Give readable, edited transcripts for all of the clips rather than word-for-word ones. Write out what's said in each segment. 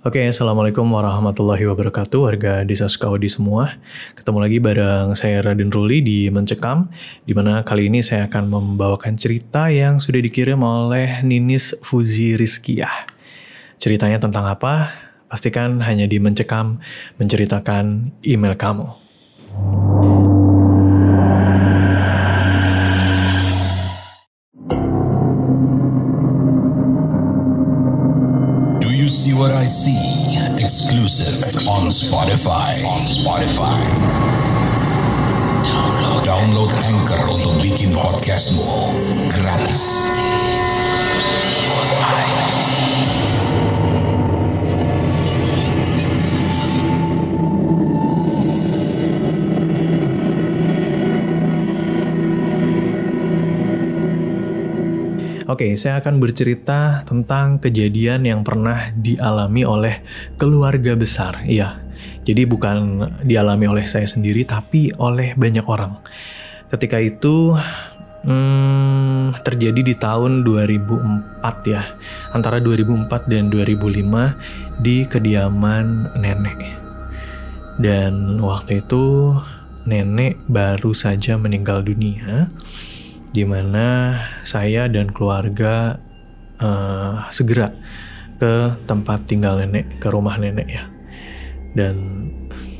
Oke, Assalamualaikum warahmatullahi wabarakatuh, warga Desa Sukawadi semua. Ketemu lagi bareng saya Raden Ruli di Mencekam, di mana kali ini saya akan membawakan cerita yang sudah dikirim oleh Ninis Fuzi Rizkiah. Ceritanya tentang apa? Pastikan hanya di Mencekam menceritakan email kamu. What I See, exclusive on Spotify. Download Anchor untuk bikin podcastmu gratis. Oke, saya akan bercerita tentang kejadian yang pernah dialami oleh keluarga besar. Iya, jadi bukan dialami oleh saya sendiri, tapi oleh banyak orang. Ketika itu terjadi di tahun 2004 ya, antara 2004 dan 2005 di kediaman nenek. Dan waktu itu nenek baru saja meninggal dunia, di mana saya dan keluarga segera ke tempat tinggal nenek, ke rumah nenek ya. Dan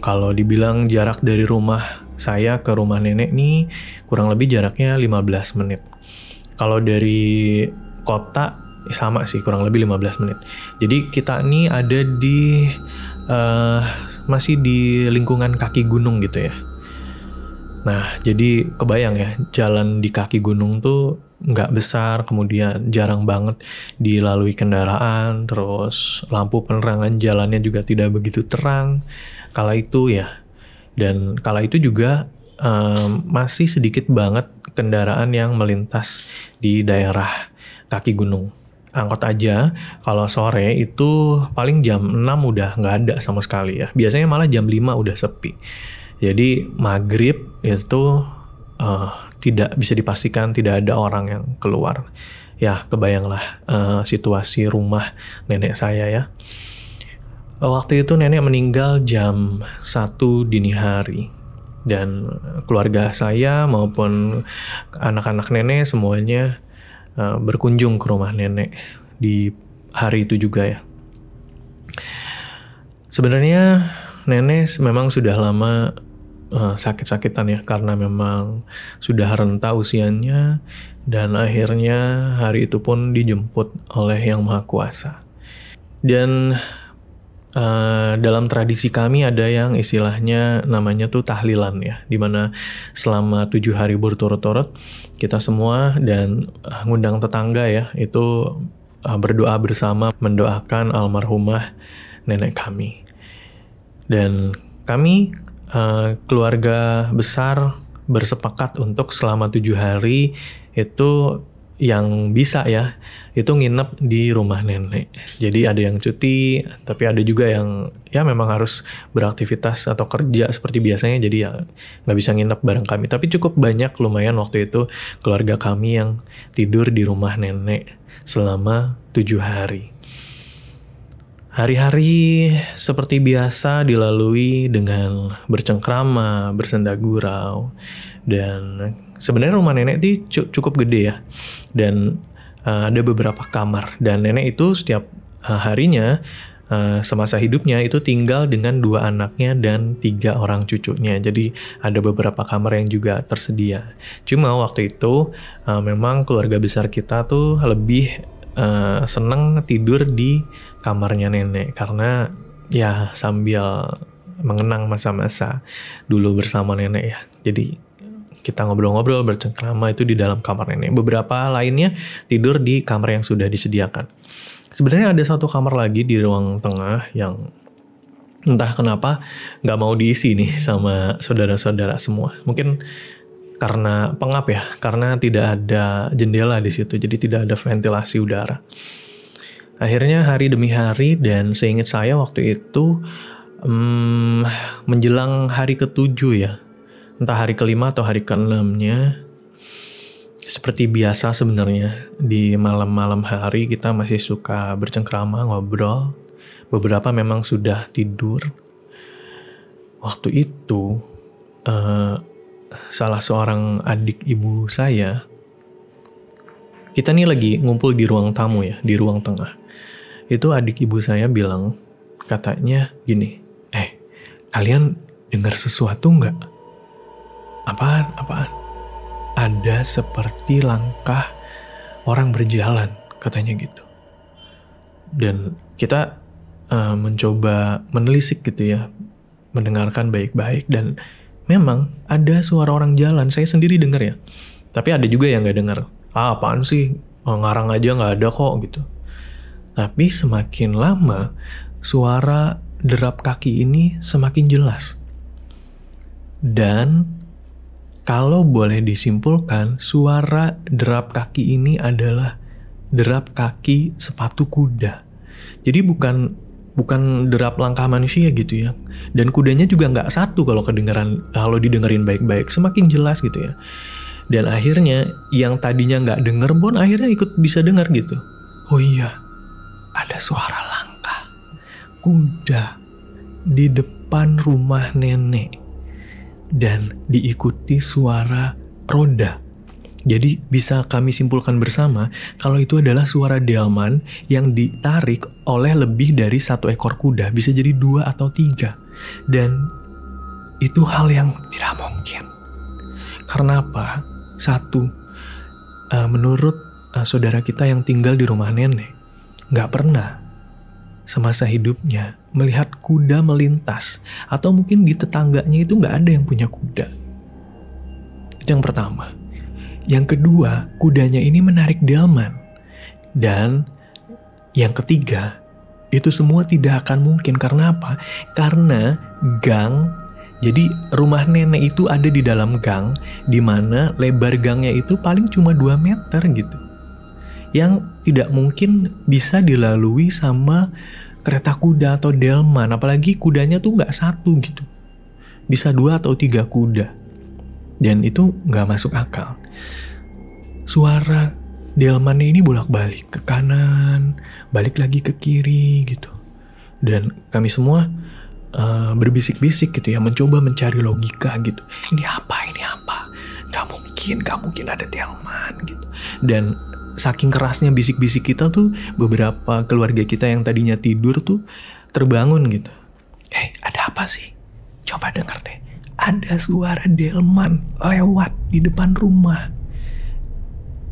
kalau dibilang jarak dari rumah saya ke rumah nenek nih kurang lebih jaraknya 15 menit. Kalau dari kota sama sih, kurang lebih 15 menit. Jadi kita nih ada di masih di lingkungan kaki gunung gitu ya. Nah, jadi kebayang ya, jalan di kaki gunung tuh nggak besar, kemudian jarang banget dilalui kendaraan, terus lampu penerangan jalannya juga tidak begitu terang kala itu ya. Dan kala itu juga masih sedikit banget kendaraan yang melintas di daerah kaki gunung. Angkot aja, kalau sore itu paling jam 6 udah nggak ada sama sekali ya. Biasanya malah jam 5 udah sepi. Jadi maghrib itu tidak bisa dipastikan tidak ada orang yang keluar. Ya kebayanglah situasi rumah nenek saya ya. Waktu itu nenek meninggal jam 1 dini hari. Dan keluarga saya maupun anak-anak nenek semuanya berkunjung ke rumah nenek di hari itu juga ya. Sebenarnya nenek memang sudah lama sakit-sakitan ya, karena memang sudah renta usianya, dan akhirnya hari itu pun dijemput oleh Yang Maha Kuasa. Dan dalam tradisi kami ada yang istilahnya namanya tuh tahlilan ya, dimana selama 7 hari berturut-turut kita semua dan ngundang tetangga ya, itu berdoa bersama mendoakan almarhumah nenek kami. Dan kami keluarga besar bersepakat untuk selama 7 hari itu yang bisa ya, itu nginep di rumah nenek. Jadi ada yang cuti, tapi ada juga yang ya memang harus beraktivitas atau kerja seperti biasanya, jadi ya nggak bisa nginep bareng kami. Tapi cukup banyak, lumayan waktu itu keluarga kami yang tidur di rumah nenek selama 7 hari. Hari-hari seperti biasa dilalui dengan bercengkrama, bersenda gurau, dan sebenarnya rumah nenek itu cukup gede ya, dan ada beberapa kamar, dan nenek itu setiap harinya semasa hidupnya itu tinggal dengan 2 anaknya dan 3 orang cucunya, jadi ada beberapa kamar yang juga tersedia. Cuma waktu itu memang keluarga besar kita tuh lebih seneng tidur di kamarnya nenek, karena ya sambil mengenang masa-masa dulu bersama nenek ya. Jadi kita ngobrol-ngobrol, bercengkrama itu di dalam kamar nenek. Beberapa lainnya tidur di kamar yang sudah disediakan. Sebenarnya ada satu kamar lagi di ruang tengah yang entah kenapa nggak mau diisi nih sama saudara-saudara semua. Mungkin karena pengap ya, karena tidak ada jendela di situ, jadi tidak ada ventilasi udara. Akhirnya hari demi hari, dan seingat saya waktu itu menjelang hari ke-7 ya, entah hari ke-5 atau hari ke-6-nya, seperti biasa sebenarnya di malam-malam hari kita masih suka bercengkrama, ngobrol. beberapa memang sudah tidur. Waktu itu salah seorang adik ibu saya, kita nih lagi ngumpul di ruang tamu ya, di ruang tengah. Itu adik ibu saya bilang, katanya gini, kalian dengar sesuatu nggak? Apaan? Ada seperti langkah orang berjalan, katanya gitu. Dan kita mencoba menelisik gitu ya, mendengarkan baik-baik, dan memang ada suara orang jalan. Saya sendiri dengar ya, tapi ada juga yang nggak dengar. Apaan sih, ngarang aja nggak ada kok gitu. Tapi semakin lama suara derap kaki ini semakin jelas. Dan kalau boleh disimpulkan, suara derap kaki ini adalah derap kaki sepatu kuda. Jadi bukan derap langkah manusia gitu ya. Dan kudanya juga nggak satu kalau didengerin baik-baik, semakin jelas gitu ya. Dan akhirnya yang tadinya nggak denger pun akhirnya ikut bisa denger gitu. Oh iya, ada suara langkah kuda di depan rumah nenek. Dan diikuti suara roda. Jadi bisa kami simpulkan bersama kalau itu adalah suara delman yang ditarik oleh lebih dari 1 ekor kuda. Bisa jadi 2 atau 3. Dan itu hal yang tidak mungkin. Karena apa? 1, menurut saudara kita yang tinggal di rumah nenek, gak pernah semasa hidupnya melihat kuda melintas, atau mungkin di tetangganya itu gak ada yang punya kuda. Itu yang pertama. Yang kedua, kudanya ini menarik delman. Dan yang ketiga, itu semua tidak akan mungkin. Karena apa? Karena gang, jadi rumah nenek itu ada di dalam gang, di mana lebar gangnya itu paling cuma 2 meter gitu. Yang tidak mungkin bisa dilalui sama kereta kuda atau delman, apalagi kudanya tuh nggak 1 gitu, bisa 2 atau 3 kuda, dan itu nggak masuk akal. Suara delmannya ini bolak-balik ke kanan, balik lagi ke kiri gitu, dan kami semua berbisik-bisik gitu ya, mencoba mencari logika gitu. Ini apa? Gak mungkin ada delman gitu. Dan saking kerasnya bisik-bisik kita tuh, beberapa keluarga kita yang tadinya tidur tuh terbangun gitu. Ada apa sih? Coba denger deh. Ada suara delman lewat di depan rumah.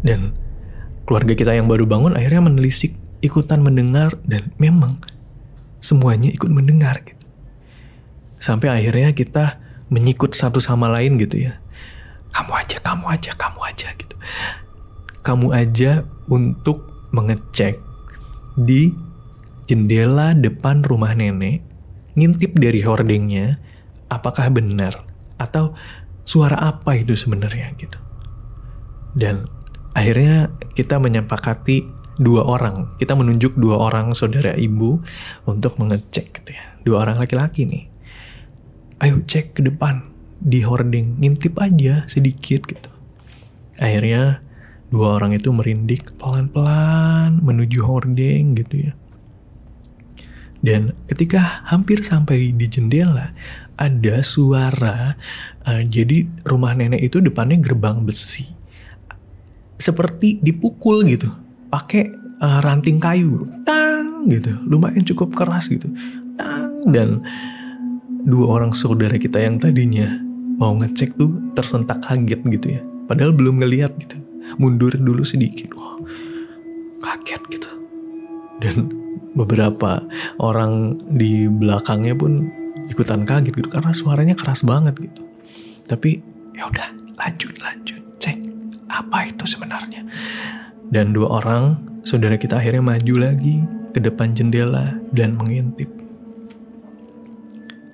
Dan keluarga kita yang baru bangun akhirnya menelisik, ikutan mendengar, dan memang semuanya ikut mendengar gitu. Sampai akhirnya kita menyikut satu sama lain gitu ya. Kamu aja gitu. Kamu aja untuk mengecek di jendela depan rumah nenek, ngintip dari hordengnya, apakah benar atau suara apa itu sebenarnya gitu. Dan akhirnya kita menyepakati 2 orang, kita menunjuk 2 orang saudara ibu untuk mengecek gitu ya. 2 orang laki-laki nih. Ayo cek ke depan di hordeng, ngintip aja sedikit gitu. Akhirnya 2 orang itu merindik pelan-pelan menuju hordeng gitu ya. Dan ketika hampir sampai di jendela, ada suara, jadi rumah nenek itu depannya gerbang besi, seperti dipukul gitu, pakai ranting kayu, tang gitu, lumayan cukup keras gitu, tang. Dan 2 orang saudara kita yang tadinya mau ngecek tuh tersentak kaget gitu ya, padahal belum ngelihat gitu. Mundur dulu sedikit, kaget gitu. Dan beberapa orang di belakangnya pun ikutan kaget gitu, karena suaranya keras banget gitu. Tapi ya udah, lanjut, cek apa itu sebenarnya. Dan 2 orang saudara kita akhirnya maju lagi ke depan jendela dan mengintip.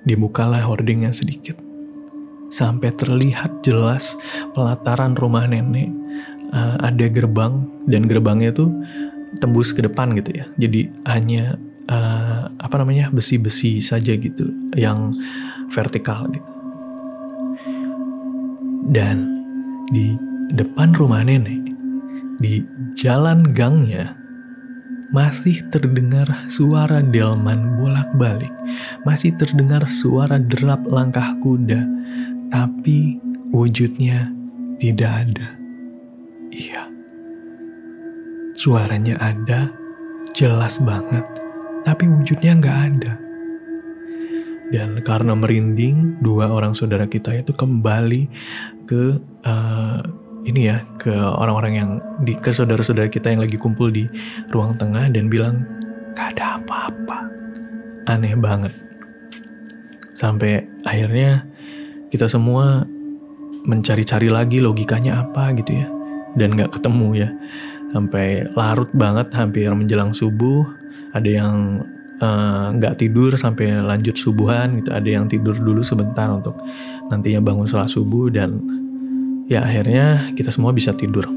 Dibukalah hordengnya sedikit, sampai terlihat jelas pelataran rumah nenek. Ada gerbang, dan gerbangnya tuh tembus ke depan gitu ya. Jadi hanya besi-besi saja gitu, yang vertikal gitu. Dan di depan rumah nenek, di jalan gangnya, masih terdengar suara delman bolak-balik, masih terdengar suara derap langkah kuda, tapi wujudnya tidak ada. Iya, suaranya ada, jelas banget, tapi wujudnya nggak ada. Dan karena merinding, dua orang saudara kita itu kembali ke ke orang-orang yang ke saudara-saudara kita yang lagi kumpul di ruang tengah dan bilang, gak ada apa-apa. Aneh banget. Sampai akhirnya kita semua mencari-cari lagi logikanya apa gitu ya, dan gak ketemu ya. Sampai larut banget, hampir menjelang subuh. Ada yang gak tidur sampai lanjut subuhan gitu. Ada yang tidur dulu sebentar untuk nantinya bangun sholat subuh. Dan ya akhirnya kita semua bisa tidur.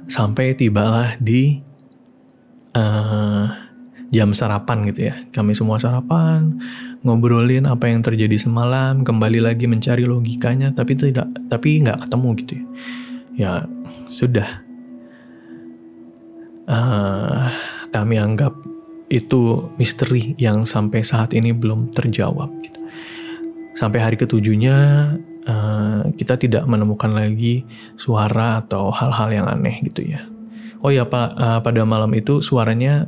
Sampai tibalah di jam sarapan gitu ya. Kami semua sarapan, ngobrolin apa yang terjadi semalam, kembali lagi mencari logikanya, tapi nggak ketemu gitu ya. Ya sudah. Kami anggap itu misteri yang sampai saat ini belum terjawab gitu. Sampai hari ketujuhnya kita tidak menemukan lagi suara atau hal-hal yang aneh gitu ya. Oh ya, pada malam itu suaranya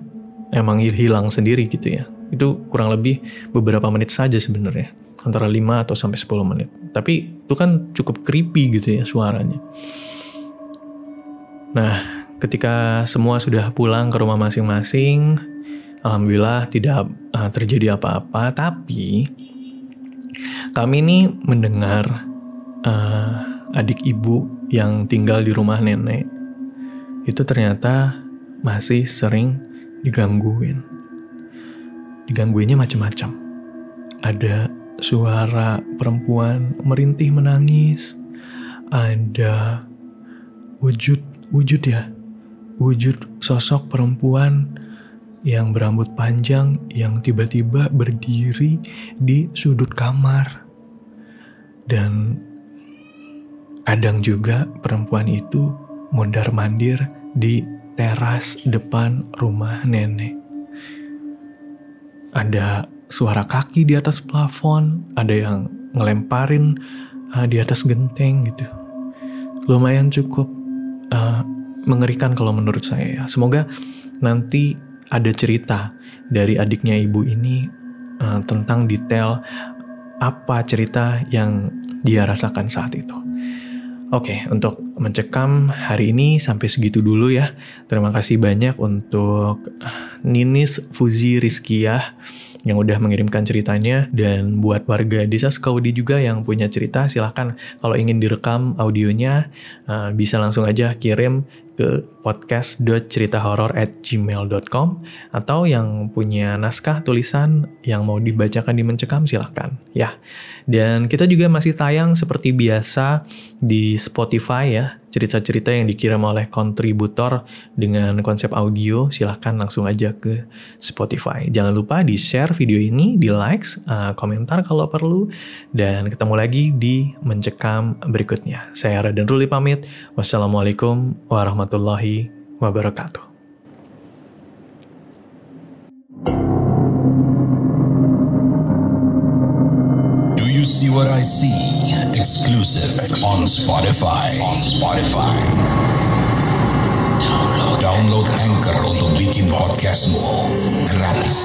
emang hilang sendiri gitu ya. Itu kurang lebih beberapa menit saja sebenarnya, antara 5 atau sampai 10 menit. Tapi itu kan cukup creepy gitu ya suaranya. Nah, ketika semua sudah pulang ke rumah masing-masing, alhamdulillah tidak terjadi apa-apa. Tapi kami ini mendengar adik ibu yang tinggal di rumah nenek itu ternyata masih sering digangguin. Digangguinnya macam-macam. Ada suara perempuan merintih menangis. Ada wujud sosok perempuan yang berambut panjang yang tiba-tiba berdiri di sudut kamar. Dan kadang juga perempuan itu mondar-mandir di teras depan rumah nenek. Ada suara kaki di atas plafon, ada yang ngelemparin di atas genteng gitu. Lumayan cukup mengerikan kalau menurut saya ya. Semoga nanti ada cerita dari adiknya ibu ini tentang detail apa cerita yang dia rasakan saat itu. Oke, untuk mencekam hari ini sampai segitu dulu ya. Terima kasih banyak untuk Ninis Fuzi Rizkiyah yang udah mengirimkan ceritanya. Dan buat warga desa Sukawudi juga yang punya cerita, silahkan kalau ingin direkam audionya bisa langsung aja kirim ke podcast.ceritahoror@gmail.com, atau yang punya naskah tulisan yang mau dibacakan di Mencekam silahkan ya. Dan kita juga masih tayang seperti biasa di Spotify ya, cerita-cerita yang dikirim oleh kontributor dengan konsep audio, silahkan langsung aja ke Spotify. Jangan lupa di-share video ini, di-likes, komentar kalau perlu, dan ketemu lagi di Mencekam berikutnya. Saya Raden Ruli pamit. Wassalamualaikum warahmatullahi wabarakatuh. Do you see what I see? Exclusive on Spotify. Download Anchor untuk bikin podcastmu gratis.